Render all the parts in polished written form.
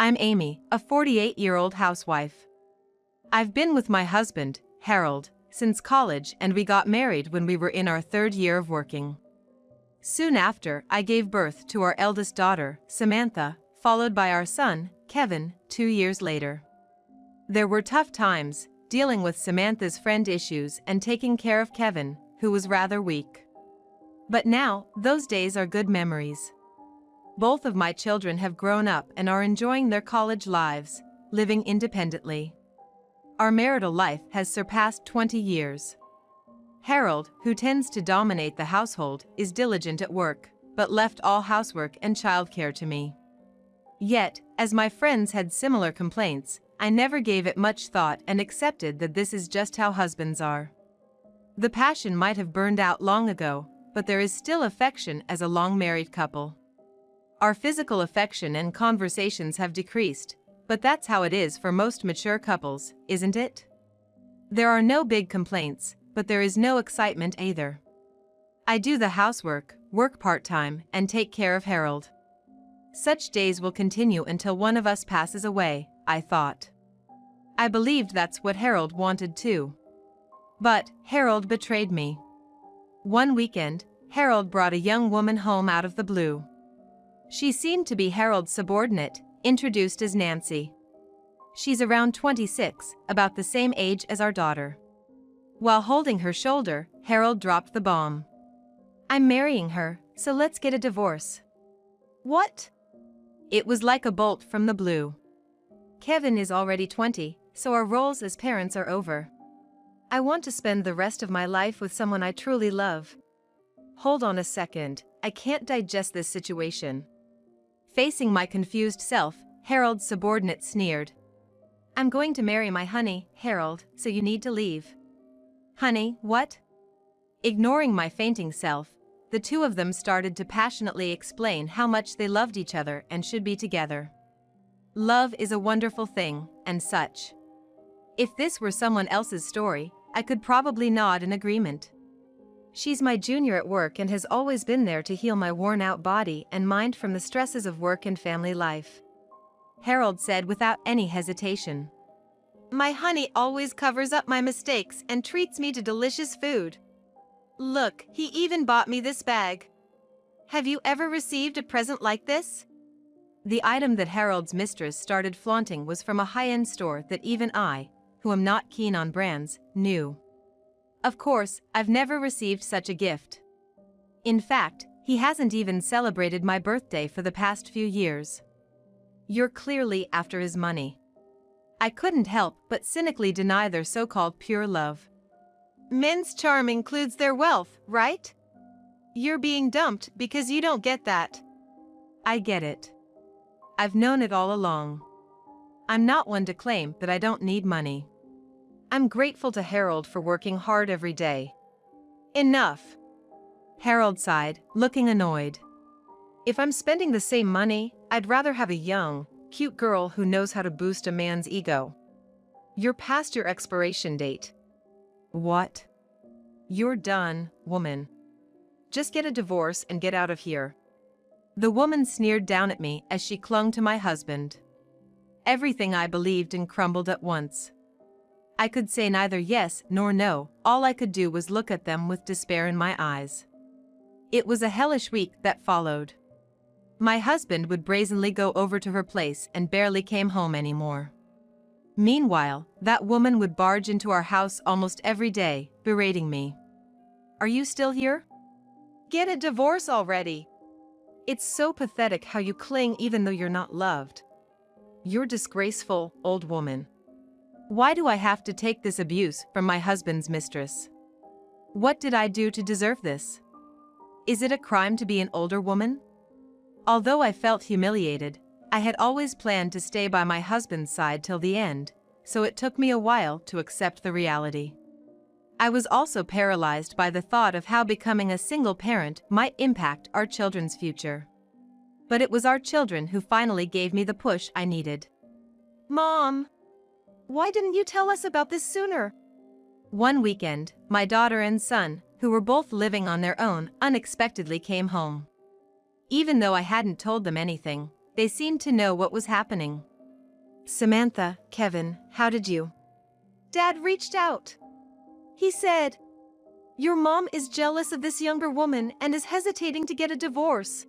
I'm Amy, a 48-year-old housewife. I've been with my husband, Harold, since college, and we got married when we were in our third year of working. Soon after, I gave birth to our eldest daughter, Samantha, followed by our son, Kevin, 2 years later. There were tough times, dealing with Samantha's friend issues and taking care of Kevin, who was rather weak. But now, those days are good memories. Both of my children have grown up and are enjoying their college lives, living independently. Our marital life has surpassed 20 years. Harold, who tends to dominate the household, is diligent at work, but left all housework and childcare to me. Yet, as my friends had similar complaints, I never gave it much thought and accepted that this is just how husbands are. The passion might have burned out long ago, but there is still affection as a long-married couple. Our physical affection and conversations have decreased, but that's how it is for most mature couples, isn't it? There are no big complaints, but there is no excitement either. I do the housework, work part-time, and take care of Harold. Such days will continue until one of us passes away, I thought. I believed that's what Harold wanted too. But Harold betrayed me. One weekend, Harold brought a young woman home out of the blue. She seemed to be Harold's subordinate, introduced as Nancy. She's around 26, about the same age as our daughter. While holding her shoulder, Harold dropped the bomb. "I'm marrying her, so let's get a divorce." What? It was like a bolt from the blue. Kevin is already 20, so our roles as parents are over. I want to spend the rest of my life with someone I truly love. Hold on a second, I can't digest this situation. Facing my confused self, Harold's subordinate sneered. "I'm going to marry my honey, Harold, so you need to leave." Honey, what? Ignoring my fainting self, the two of them started to passionately explain how much they loved each other and should be together. Love is a wonderful thing, and such. If this were someone else's story, I could probably nod in agreement. She's my junior at work and has always been there to heal my worn-out body and mind from the stresses of work and family life. Harold said without any hesitation. My honey always covers up my mistakes and treats me to delicious food. Look, he even bought me this bag. Have you ever received a present like this? The item that Harold's mistress started flaunting was from a high-end store that even I, who am not keen on brands, knew. Of course, I've never received such a gift. In fact, he hasn't even celebrated my birthday for the past few years. You're clearly after his money. I couldn't help but cynically deny their so-called pure love. Men's charm includes their wealth, right? You're being dumped because you don't get that. I get it. I've known it all along. I'm not one to claim that I don't need money. I'm grateful to Harold for working hard every day. Enough. Harold sighed, looking annoyed. If I'm spending the same money, I'd rather have a young, cute girl who knows how to boost a man's ego. You're past your expiration date. What? You're done, woman. Just get a divorce and get out of here. The woman sneered down at me as she clung to my husband. Everything I believed in crumbled at once. I could say neither yes nor no, all I could do was look at them with despair in my eyes. It was a hellish week that followed. My husband would brazenly go over to her place and barely came home anymore. Meanwhile, that woman would barge into our house almost every day, berating me. Are you still here? Get a divorce already. It's so pathetic how you cling even though you're not loved. You're disgraceful, old woman. Why do I have to take this abuse from my husband's mistress? What did I do to deserve this? Is it a crime to be an older woman? Although I felt humiliated, I had always planned to stay by my husband's side till the end, so it took me a while to accept the reality. I was also paralyzed by the thought of how becoming a single parent might impact our children's future. But it was our children who finally gave me the push I needed. Mom! Why didn't you tell us about this sooner? One weekend, my daughter and son, who were both living on their own, unexpectedly came home. Even though I hadn't told them anything, they seemed to know what was happening. Samantha, Kevin, how did you? Dad reached out. He said, "Your mom is jealous of this younger woman and is hesitating to get a divorce."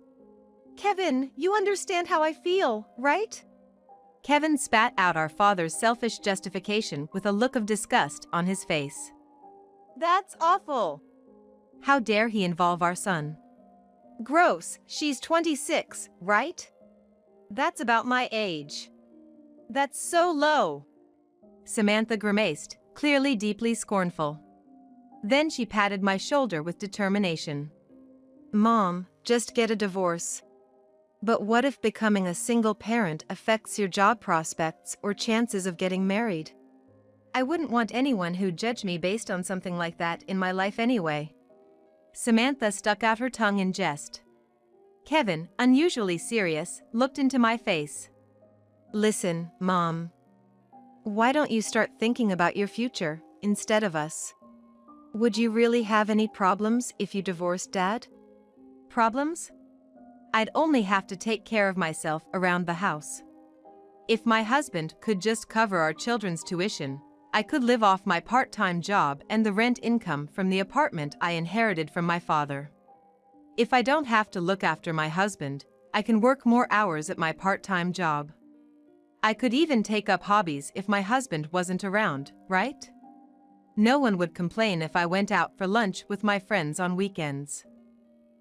Kevin, you understand how I feel, right? Kevin spat out our father's selfish justification with a look of disgust on his face. That's awful. How dare he involve our son? Gross, she's 26, right? That's about my age. That's so low. Samantha grimaced, clearly deeply scornful. Then she patted my shoulder with determination. Mom, just get a divorce. But what if becoming a single parent affects your job prospects or chances of getting married? I wouldn't want anyone who'd judge me based on something like that in my life anyway. Samantha stuck out her tongue in jest. Kevin, unusually serious, looked into my face. Listen, Mom. Why don't you start thinking about your future instead of us? Would you really have any problems if you divorced Dad? Problems? I'd only have to take care of myself around the house. If my husband could just cover our children's tuition, I could live off my part-time job and the rent income from the apartment I inherited from my father. If I don't have to look after my husband, I can work more hours at my part-time job. I could even take up hobbies if my husband wasn't around, right? No one would complain if I went out for lunch with my friends on weekends.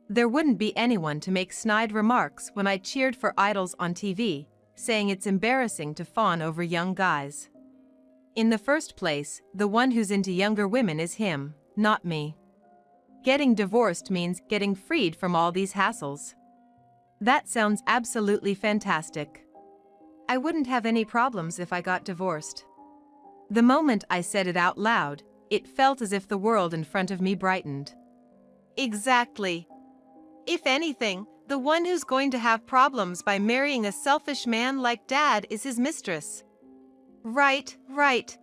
There wouldn't be anyone to make snide remarks when I cheered for idols on TV, saying it's embarrassing to fawn over young guys. In the first place, the one who's into younger women is him, not me. Getting divorced means getting freed from all these hassles. That sounds absolutely fantastic. I wouldn't have any problems if I got divorced. The moment I said it out loud, it felt as if the world in front of me brightened. Exactly. If anything, the one who's going to have problems by marrying a selfish man like Dad is his mistress. Right, right.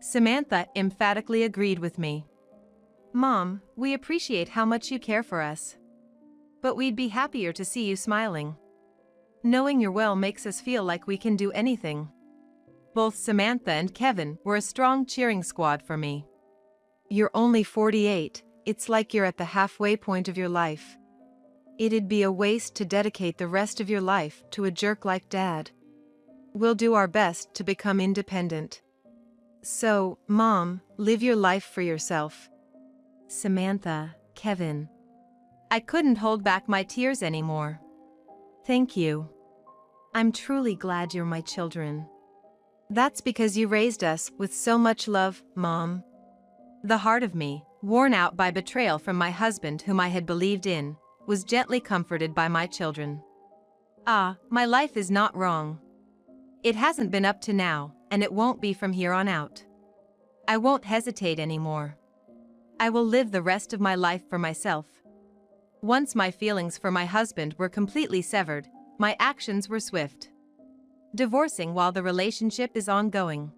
Samantha emphatically agreed with me. Mom, we appreciate how much you care for us. But we'd be happier to see you smiling. Knowing you're well makes us feel like we can do anything. Both Samantha and Kevin were a strong cheering squad for me. You're only 48, it's like you're at the halfway point of your life. It'd be a waste to dedicate the rest of your life to a jerk like Dad. We'll do our best to become independent. So, Mom, live your life for yourself. Samantha, Kevin. I couldn't hold back my tears anymore. Thank you. I'm truly glad you're my children. That's because you raised us with so much love, Mom. The heart of me, worn out by betrayal from my husband whom I had believed in, was gently comforted by my children. Ah, my life is not wrong. It hasn't been up to now, and it won't be from here on out. I won't hesitate anymore. I will live the rest of my life for myself. Once my feelings for my husband were completely severed, my actions were swift. Divorcing while the relationship is ongoing.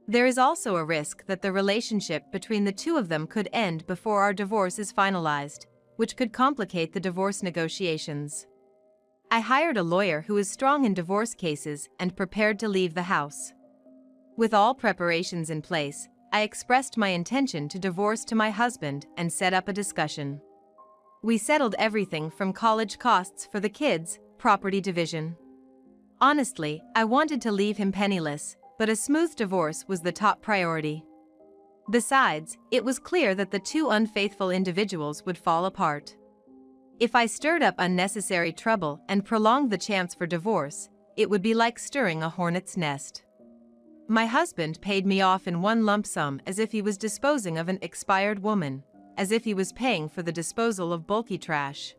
There is also a risk that the relationship between the two of them could end before our divorce is finalized, which could complicate the divorce negotiations. I hired a lawyer who is strong in divorce cases and prepared to leave the house. With all preparations in place, I expressed my intention to divorce to my husband and set up a discussion. We settled everything from college costs for the kids, property division. Honestly, I wanted to leave him penniless, but a smooth divorce was the top priority. Besides, it was clear that the two unfaithful individuals would fall apart. If I stirred up unnecessary trouble and prolonged the chance for divorce, it would be like stirring a hornet's nest. My husband paid me off in one lump sum as if he was disposing of an expired woman, as if he was paying for the disposal of bulky trash.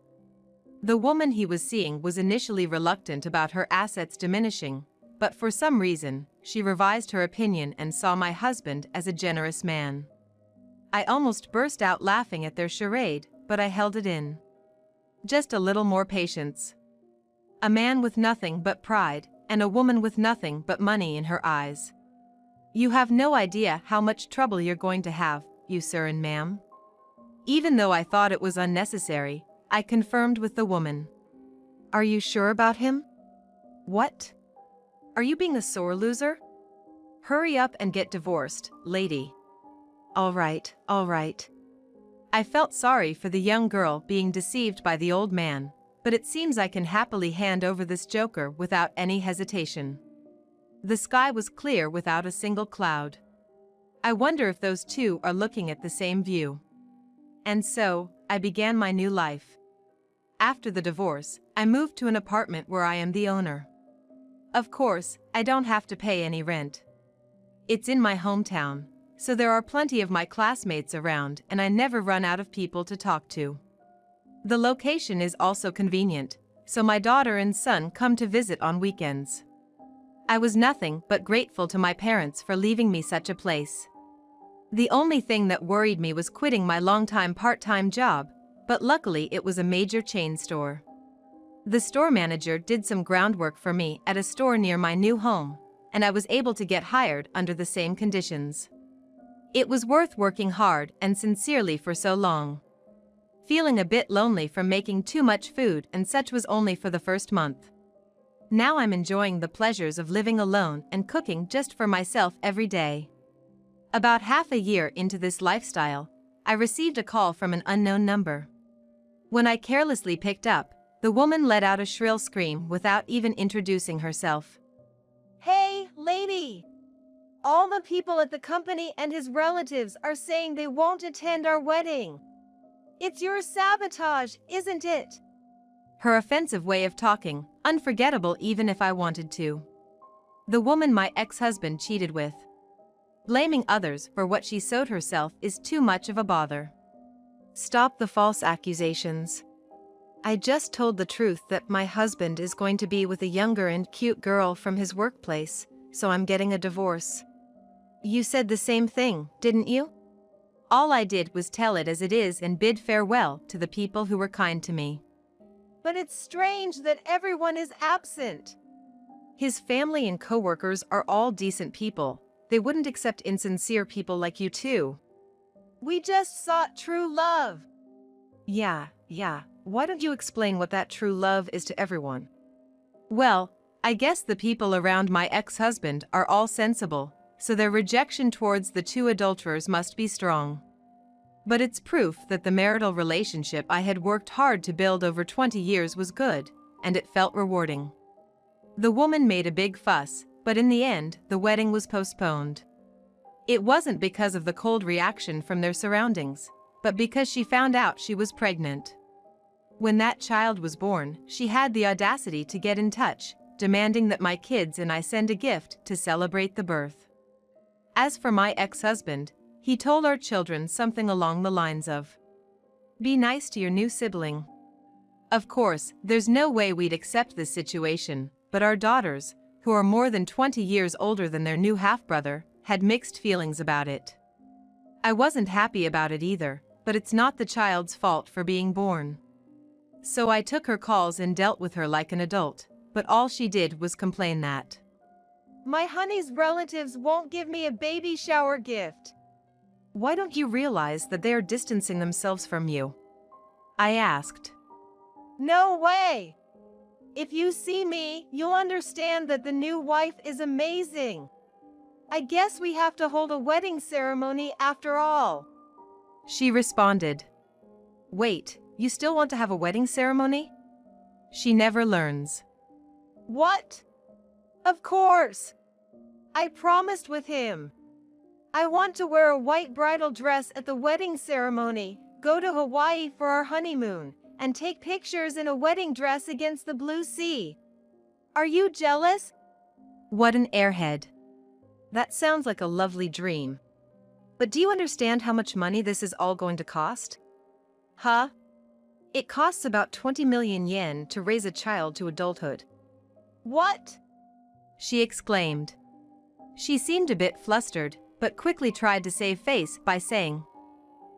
The woman he was seeing was initially reluctant about her assets diminishing, but for some reason, she revised her opinion and saw my husband as a generous man. I almost burst out laughing at their charade, but I held it in. Just a little more patience. A man with nothing but pride, and a woman with nothing but money in her eyes. You have no idea how much trouble you're going to have, you sir and ma'am. Even though I thought it was unnecessary, I confirmed with the woman. Are you sure about him? What? Are you being a sore loser? Hurry up and get divorced, lady. All right, all right. I felt sorry for the young girl being deceived by the old man, but it seems I can happily hand over this joker without any hesitation. The sky was clear without a single cloud. I wonder if those two are looking at the same view. And so, I began my new life. After the divorce, I moved to an apartment where I am the owner. Of course, I don't have to pay any rent. It's in my hometown, so there are plenty of my classmates around and I never run out of people to talk to. The location is also convenient, so my daughter and son come to visit on weekends. I was nothing but grateful to my parents for leaving me such a place. The only thing that worried me was quitting my longtime part-time job, but luckily it was a major chain store. The store manager did some groundwork for me at a store near my new home, and I was able to get hired under the same conditions. It was worth working hard and sincerely for so long. Feeling a bit lonely from making too much food and such was only for the first month. Now I'm enjoying the pleasures of living alone and cooking just for myself every day. About half a year into this lifestyle, I received a call from an unknown number. When I carelessly picked up, the woman let out a shrill scream without even introducing herself. Hey, lady! All the people at the company and his relatives are saying they won't attend our wedding. It's your sabotage, isn't it? Her offensive way of talking, unforgettable even if I wanted to. The woman my ex-husband cheated with. Blaming others for what she sowed herself is too much of a bother. Stop the false accusations. I just told the truth that my husband is going to be with a younger and cute girl from his workplace, so I'm getting a divorce. You said the same thing, didn't you? All I did was tell it as it is and bid farewell to the people who were kind to me. But it's strange that everyone is absent. His family and coworkers are all decent people. They wouldn't accept insincere people like you too. We just sought true love. Yeah. Why don't you explain what that true love is to everyone? Well, I guess the people around my ex-husband are all sensible, so their rejection towards the two adulterers must be strong. But it's proof that the marital relationship I had worked hard to build over 20 years was good, and it felt rewarding. The woman made a big fuss, but in the end, the wedding was postponed. It wasn't because of the cold reaction from their surroundings, but because she found out she was pregnant. When that child was born, she had the audacity to get in touch, demanding that my kids and I send a gift to celebrate the birth. As for my ex-husband, he told our children something along the lines of, "Be nice to your new sibling." Of course, there's no way we'd accept this situation, but our daughters, who are more than 20 years older than their new half-brother, had mixed feelings about it. I wasn't happy about it either, but it's not the child's fault for being born. So I took her calls and dealt with her like an adult, but all she did was complain that my honey's relatives won't give me a baby shower gift. Why don't you realize that they are distancing themselves from you? I asked. No way! If you see me, you'll understand that the new wife is amazing. I guess we have to hold a wedding ceremony after all. She responded. Wait, you still want to have a wedding ceremony? She never learns. What? Of course. I promised with him. I want to wear a white bridal dress at the wedding ceremony, go to Hawaii for our honeymoon, and take pictures in a wedding dress against the blue sea. Are you jealous? What an airhead. That sounds like a lovely dream. But do you understand how much money this is all going to cost? Huh? It costs about 20 million yen to raise a child to adulthood. What? She exclaimed. She seemed a bit flustered, but quickly tried to save face by saying,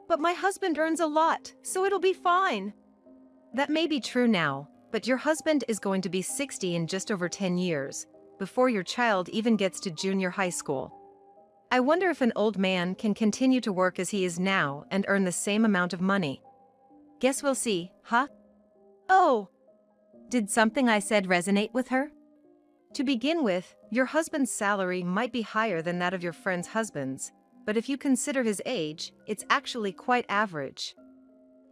But my husband earns a lot, so it'll be fine. That may be true now, but your husband is going to be 60 in just over 10 years, before your child even gets to junior high school. I wonder if an old man can continue to work as he is now and earn the same amount of money. Guess we'll see, huh? Oh! Did something I said resonate with her? To begin with, your husband's salary might be higher than that of your friend's husband's, but if you consider his age, it's actually quite average.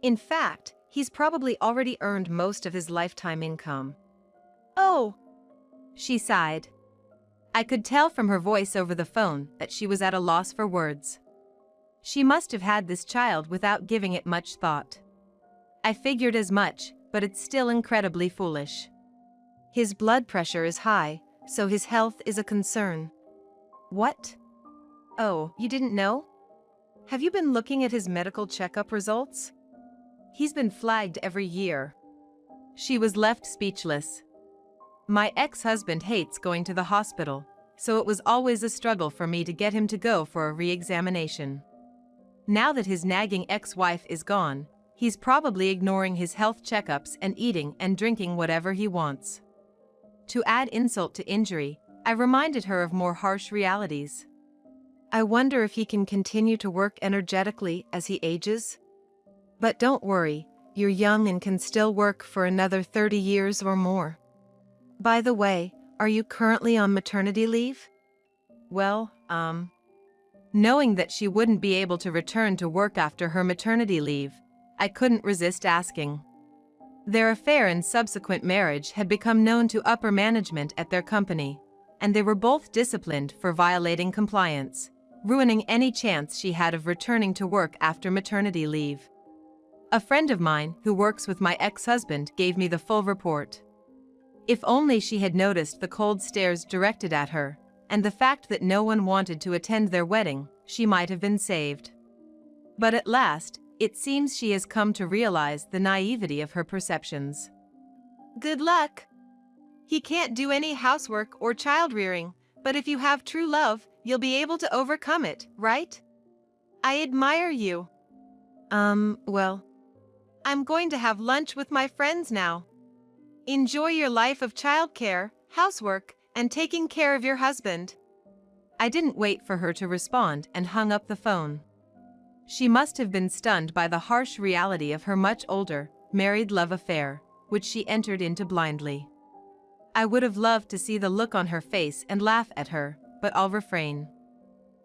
In fact, he's probably already earned most of his lifetime income. Oh, She sighed. I could tell from her voice over the phone that she was at a loss for words. She must have had this child without giving it much thought. I figured as much, but it's still incredibly foolish. His blood pressure is high, so his health is a concern. What? Oh, you didn't know? Have you been looking at his medical checkup results? He's been flagged every year. She was left speechless. My ex-husband hates going to the hospital, so it was always a struggle for me to get him to go for a re-examination. Now that his nagging ex-wife is gone, he's probably ignoring his health checkups and eating and drinking whatever he wants. To add insult to injury, I reminded her of more harsh realities. I wonder if he can continue to work energetically as he ages? But don't worry, you're young and can still work for another 30 years or more. By the way, are you currently on maternity leave? Well, knowing that she wouldn't be able to return to work after her maternity leave, I couldn't resist asking. Their affair and subsequent marriage had become known to upper management at their company, and they were both disciplined for violating compliance, ruining any chance she had of returning to work after maternity leave. A friend of mine who works with my ex-husband gave me the full report. If only she had noticed the cold stares directed at her, and the fact that no one wanted to attend their wedding, she might have been saved. But at last, it seems she has come to realize the naivety of her perceptions. good luck. He can't do any housework or child-rearing, but if you have true love, you'll be able to overcome it, right? I admire you. Well, I'm going to have lunch with my friends now. Enjoy your life of childcare, housework, and taking care of your husband. I didn't wait for her to respond and hung up the phone. She must have been stunned by the harsh reality of her much older, married love affair, which she entered into blindly. I would have loved to see the look on her face and laugh at her, but I'll refrain.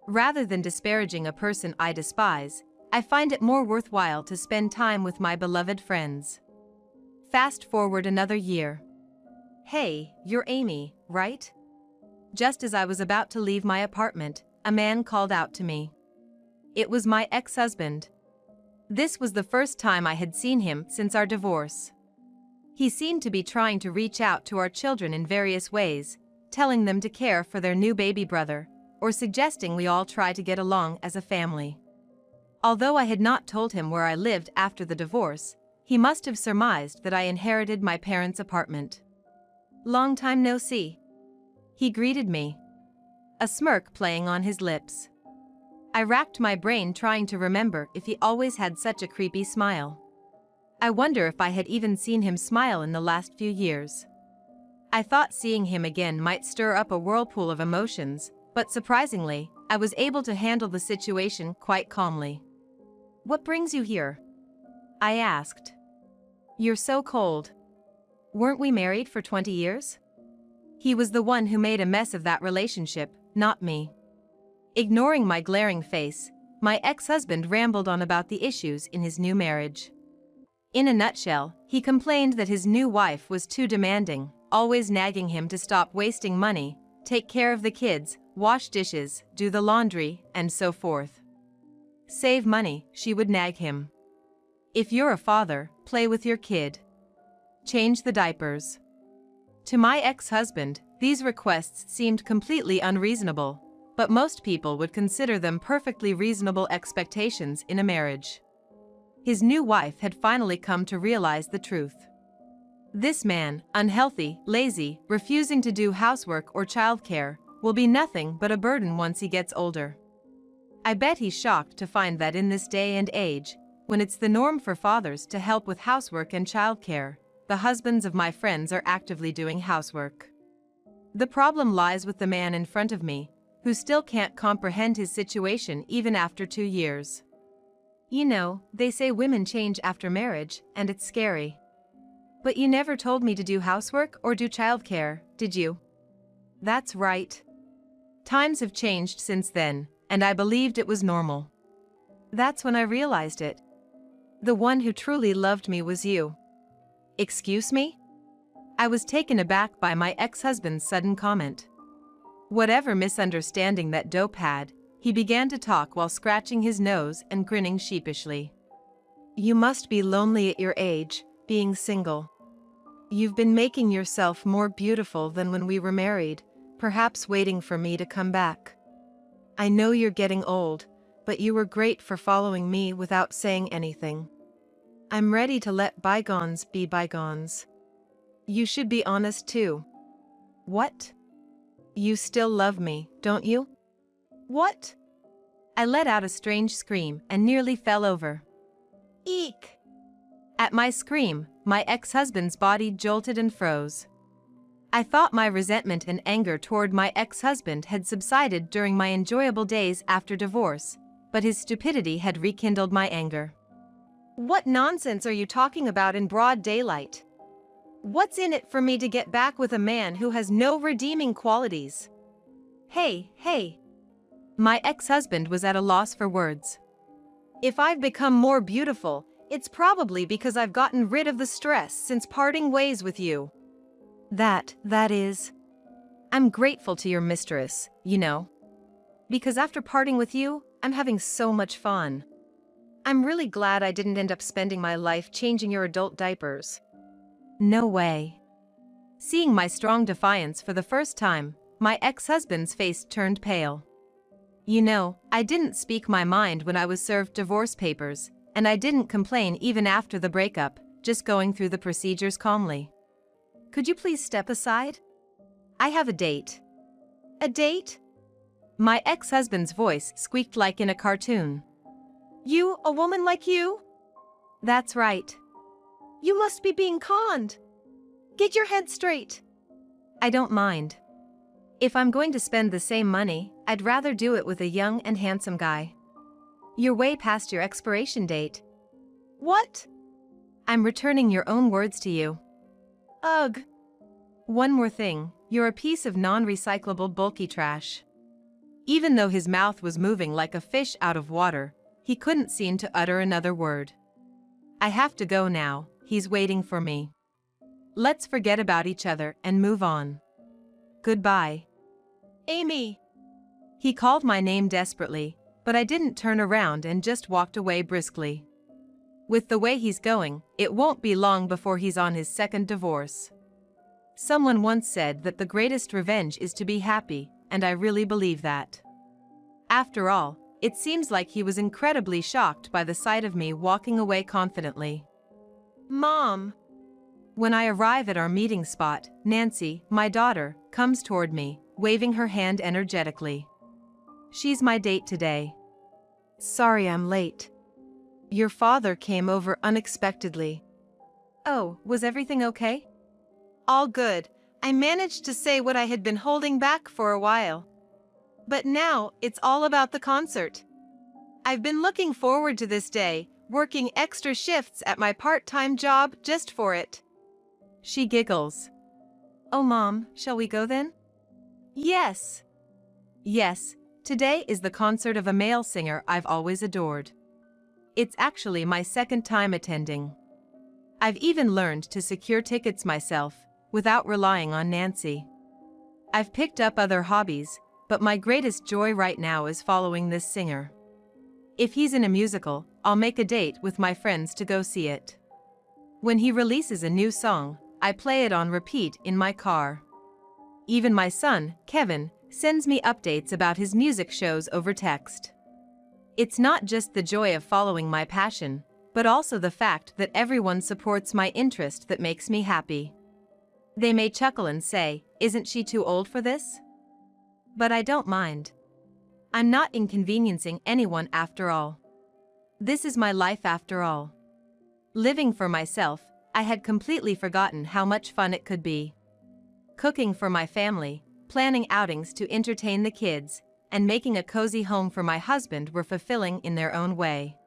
Rather than disparaging a person I despise, I find it more worthwhile to spend time with my beloved friends. Fast forward another year. Hey, you're Amy, right? Just as I was about to leave my apartment, a man called out to me. It was my ex-husband. This was the first time I had seen him since our divorce. He seemed to be trying to reach out to our children in various ways, telling them to care for their new baby brother, or suggesting we all try to get along as a family. Although I had not told him where I lived after the divorce, he must have surmised that I inherited my parents' apartment. Long time no see. He greeted me, a smirk playing on his lips. I racked my brain trying to remember if he always had such a creepy smile. I wonder if I had even seen him smile in the last few years. I thought seeing him again might stir up a whirlpool of emotions, but surprisingly, I was able to handle the situation quite calmly. What brings you here? I asked. You're so cold. Weren't we married for 20 years? He was the one who made a mess of that relationship, not me. Ignoring my glaring face, my ex-husband rambled on about the issues in his new marriage. In a nutshell, he complained that his new wife was too demanding, always nagging him to stop wasting money, take care of the kids, wash dishes, do the laundry, and so forth. Save money, she would nag him. If you're a father, play with your kid. Change the diapers. To my ex-husband, these requests seemed completely unreasonable, but most people would consider them perfectly reasonable expectations in a marriage. His new wife had finally come to realize the truth. This man, unhealthy, lazy, refusing to do housework or childcare, will be nothing but a burden once he gets older. I bet he's shocked to find that in this day and age, when it's the norm for fathers to help with housework and childcare, the husbands of my friends are actively doing housework. The problem lies with the man in front of me, who still can't comprehend his situation even after 2 years. You know, they say women change after marriage, and it's scary. But you never told me to do housework or do childcare, did you? That's right. Times have changed since then, and I believed it was normal. That's when I realized it. The one who truly loved me was you. Excuse me? I was taken aback by my ex-husband's sudden comment. Whatever misunderstanding that dope had, he began to talk while scratching his nose and grinning sheepishly. You must be lonely at your age, being single. You've been making yourself more beautiful than when we were married, perhaps waiting for me to come back. I know you're getting old, but you were great for following me without saying anything. I'm ready to let bygones be bygones. You should be honest too. What? You still love me, don't you? What? I let out a strange scream and nearly fell over. Eek! At my scream, my ex-husband's body jolted and froze. I thought my resentment and anger toward my ex-husband had subsided during my enjoyable days after divorce, but his stupidity had rekindled my anger. What nonsense are you talking about in broad daylight? What's in it for me to get back with a man who has no redeeming qualities? Hey. My ex-husband was at a loss for words. If I've become more beautiful, it's probably because I've gotten rid of the stress since parting ways with you. That is. I'm grateful to your mistress, you know. Because after parting with you, I'm having so much fun. I'm really glad I didn't end up spending my life changing your adult diapers. No way. Seeing my strong defiance for the first time, my ex-husband's face turned pale. You know, I didn't speak my mind when I was served divorce papers, and I didn't complain even after the breakup, just going through the procedures calmly. Could you please step aside? I have a date. A date? My ex-husband's voice squeaked like in a cartoon. You, a woman like you? That's right. You must be being conned. Get your head straight. I don't mind. If I'm going to spend the same money, I'd rather do it with a young and handsome guy. You're way past your expiration date. What? I'm returning your own words to you. Ugh. One more thing, you're a piece of non-recyclable bulky trash. Even though his mouth was moving like a fish out of water, he couldn't seem to utter another word. I have to go now, he's waiting for me. Let's forget about each other and move on. Goodbye. Amy. He called my name desperately, but I didn't turn around and just walked away briskly. With the way he's going, it won't be long before he's on his second divorce. Someone once said that the greatest revenge is to be happy, and I really believe that. After all, it seems like he was incredibly shocked by the sight of me walking away confidently. Mom. When I arrive at our meeting spot, Nancy, my daughter, comes toward me, waving her hand energetically. She's my date today. Sorry I'm late. Your father came over unexpectedly. Oh, was everything okay? All good. I managed to say what I had been holding back for a while. But now, it's all about the concert. I've been looking forward to this day, working extra shifts at my part-time job just for it. She giggles. Oh Mom, shall we go then? Yes. Yes, today is the concert of a male singer I've always adored. It's actually my second time attending. I've even learned to secure tickets myself, without relying on Nancy. I've picked up other hobbies, but my greatest joy right now is following this singer. If he's in a musical, I'll make a date with my friends to go see it. When he releases a new song, I play it on repeat in my car. Even my son, Kevin, sends me updates about his music shows over text. It's not just the joy of following my passion, but also the fact that everyone supports my interest that makes me happy. They may chuckle and say, "Isn't she too old for this?" But I don't mind. I'm not inconveniencing anyone after all. This is my life after all. Living for myself, I had completely forgotten how much fun it could be. Cooking for my family, planning outings to entertain the kids, and making a cozy home for my husband were fulfilling in their own way.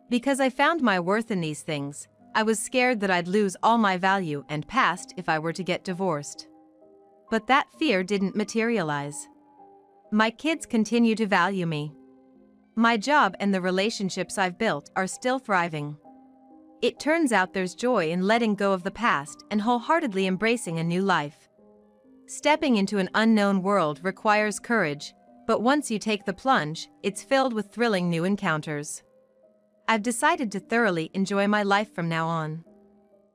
Because I found my worth in these things, I was scared that I'd lose all my value and past if I were to get divorced. But that fear didn't materialize. My kids continue to value me. My job and the relationships I've built are still thriving. It turns out there's joy in letting go of the past and wholeheartedly embracing a new life. Stepping into an unknown world requires courage, but once you take the plunge, it's filled with thrilling new encounters. I've decided to thoroughly enjoy my life from now on.